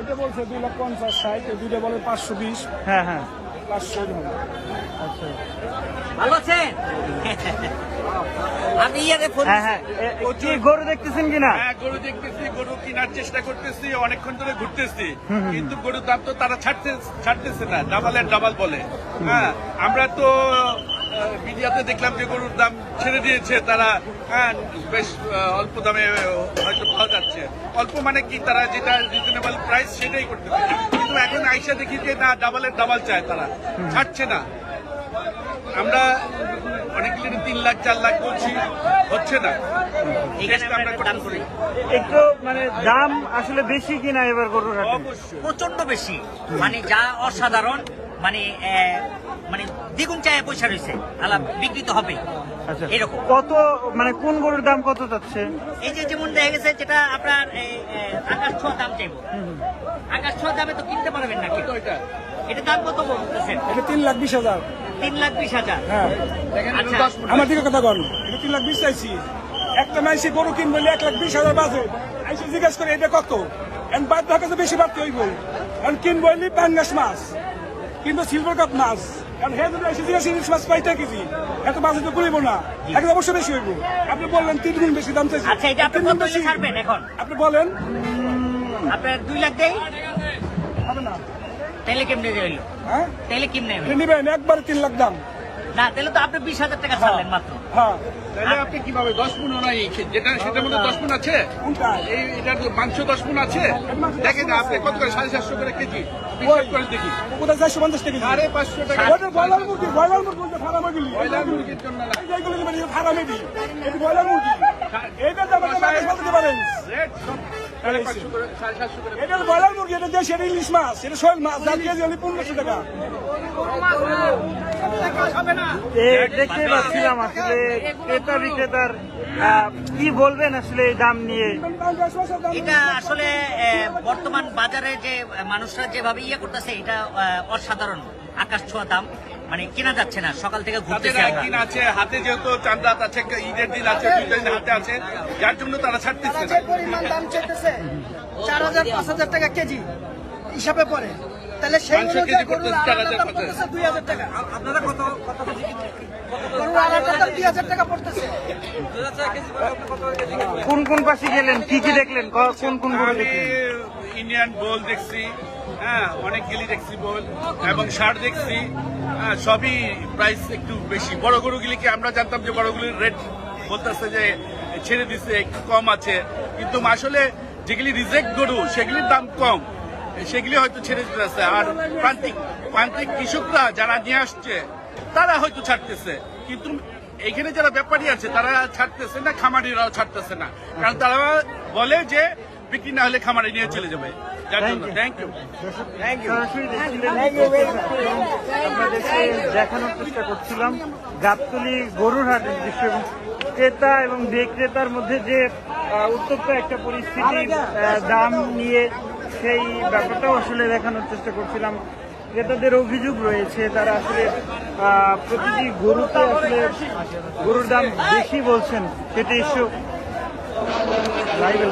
এটা বলছে 2,50,60, দুইটা বলে 520। হ্যাঁ হ্যাঁ 500 হবে। আচ্ছা ভালো আছেন? আমি হ্যাঁ হ্যাঁ কি গরু দেখতেছেন কিনা? হ্যাঁ, গরু দেখতেছি, গরু কেনার চেষ্টা করতেছি, অনেকক্ষণ ধরে ঘুরতেছি, কিন্তু গরুর দাম তো তারা ছাড়তেছে না, ডাবলের ডাবল বলে। হ্যাঁ, আমরা তো মিডিয়াতে দেখলাম যে গরুর দাম ছেড়ে দিয়েছে তারা। হ্যাঁ, বেশ অল্প দামে হয়তো পাওয়া যাচ্ছে। অল্প মানে কি, তারা যেটা রিজনেবল প্রাইস সেটাই করতেছে, কিন্তু এখন আইসা দেখি যে না, ডাবলের ডাবল চায় তারা, ছাড়ছে না। আমরা অনেকগুলি 3 লাখ 4 লাখ বলছি, হচ্ছে না। একটু মানে দাম আসলে বেশি কিনা এবার গরুর হাটে? অবশ্যই প্রচন্ড বেশি, মানে যা অসাধারণ, মানে মানে দ্বিগুণ চায় পয়সা রয়েছে, আলাপ বিক্রি তো হবে আচ্ছা এরকম। কত মানে কোন গরুর দাম কত যাচ্ছে? এই যে যেমন দেখা গেছে যেটা আপনার আকাশ ছোঁয়া দাম চাইবো, আকাশ ছোঁয়া দামে তো কিনতে পারবেন না, কিন্তু এটা দাম কত বলতেছেন? এটা 3,20,000। 3,20,000। হ্যাঁ, আচ্ছা, আমার দিকে কথা বল। এটা 3,20,000 চাইছি। একটা মাইসি গরু কিনবো 1,20,000 বাজে, আইসি জিজ্ঞেস করে এটা কত, এখন বাদ ঢাকা তো বেশি বাড়তে হইব। এখন কিনবো পাঙ্গাস মাছ, কিনবো সিলভার কাপ মাছ, কারণ হে যদি এসে জিজ্ঞাসা ইলিশ মাছ 5 কেজি, এত বাজে তো করিব না, এখন অবশ্যই বেশি হইব। আপনি বললেন 3 গুণ বেশি দাম চাইছি। আচ্ছা, এটা আপনি 3 গুণ কত বেশি ছাড়বেন এখন? আপনি বলেন। আপনার 2 লাখ দেই, হবে না? তাহলে কেমনে হইলো? হ্যাঁ, তাহলে কেমনে হইলো? এটা নিবেন একবার 3 লাখ দাম। না, তাহলে তো আপনি 20,000 টাকা ছাড়লেন মাত্র। হ্যাঁ, তাহলে আপনি কিভাবে 10 গুণ নাই, যেটা সেটার মধ্যে 10 গুণ আছে, কোনটা? এটার মাংস 10 গুণ আছে। দেখেন না, আপনি কত করে, 750 করে কেজি হিসাব করে দেখি। কোথায় 450 টাকা? 550 টাকা। ওটা ব্রয়লার মুরগি, ব্রয়লার মুরগি বলতে ফার্মে গেলি। ব্রয়লার মুরগির জন্য না, এইগুলো মানে ফার্মে দিই। এটা ব্রয়লার মুরগি। এইটা দাম আপনি মাছ বলতে পারেন। রেট সব 550 করে, 750 করে। এটা ব্রয়লার মুরগি, এটা দেশি, এটা ইলিশ মাছ, এটা শোল মাছ, যার কেজি হলে 1500 টাকা। দেখতে পাচ্ছিলাম আসলে ক্রেতা বিক্রেতার কি বলবেন আসলে এই দাম নিয়ে? এটা আসলে বর্তমান বাজারে যে মানুষরা যেভাবে ইয়ে করতেছে, এটা অসাধারণ, আকাশ ছোঁয়া দাম, মানে কেনা যাচ্ছে না। সকাল থেকে হাতে ঘুরতেছে আমরা। একদিন আছে, হাতে যেহেতু চাঁদাত আছে, ঈদের দিন আছে, 2 দিন হাতে আছে, যার জন্য তারা ছাড়তেছে যে না। পরিমাণ দাম চাইতেছে 4,000 5,000 টাকা কেজি হিসাবে পড়ে, তাহলে সেই মাংস অনুযায়ী কেজি গরুর পড়তেছে আলাদা দাম 4,000 পড়তেছে 2,000 টাকা। আপনারা কত গরুর আলাদা দাম 2,000 টাকা পড়তেছে। কোন কোন পাশে গেলেন, কি কি দেখলেন, কোন কোন গরু আমি দেখলেন? ইন্ডিয়ান বোল দেখছি, হ্যাঁ, অনেক গিলি দেখছি বোল, এবং ষাঁড় দেখছি। হ্যাঁ, সবই প্রাইস একটু বেশি। বড় গরুগুলিকে আমরা জানতাম যে বড়গুলির রেট বলতেছে যে ছেড়ে দিচ্ছে, একটু কম আছে, কিন্তু আসলে যেগুলি রিজেক্ট গরু সেগুলির দাম কম, সেগুলি হয়তো ছেড়ে দিতেছে। আর প্রান্তিক কৃষকরা যারা নিয়ে আসছে তারা হয়তো ছাড়তেছে, কিন্তু এখানে যারা ব্যাপারী আছে তারা ছাড়তেছে না, খামারিরাও ছাড়তেছে না, কারণ তারা বলে যে বিক্রি না হলে খামারে নিয়ে চলে যাবে। যার জন্য থ্যাংক ইউ। সরাসরি দেখছিলেন, আপনাদেরকে দেখানোর চেষ্টা করছিলাম গাবতলী গরুর হাটের দৃশ্য এবং ক্রেতা এবং বিক্রেতার মধ্যে যে উত্তপ্ত একটা পরিস্থিতি দাম নিয়ে, সেই ব্যাপারটাও আসলে দেখানোর চেষ্টা করছিলাম। ক্রেতাদের অভিযোগ রয়েছে, তারা আসলে প্রতিটি গরুতে আসলে গরুর দাম বেশি বলছেন, সেটা ইস্যু লাইভে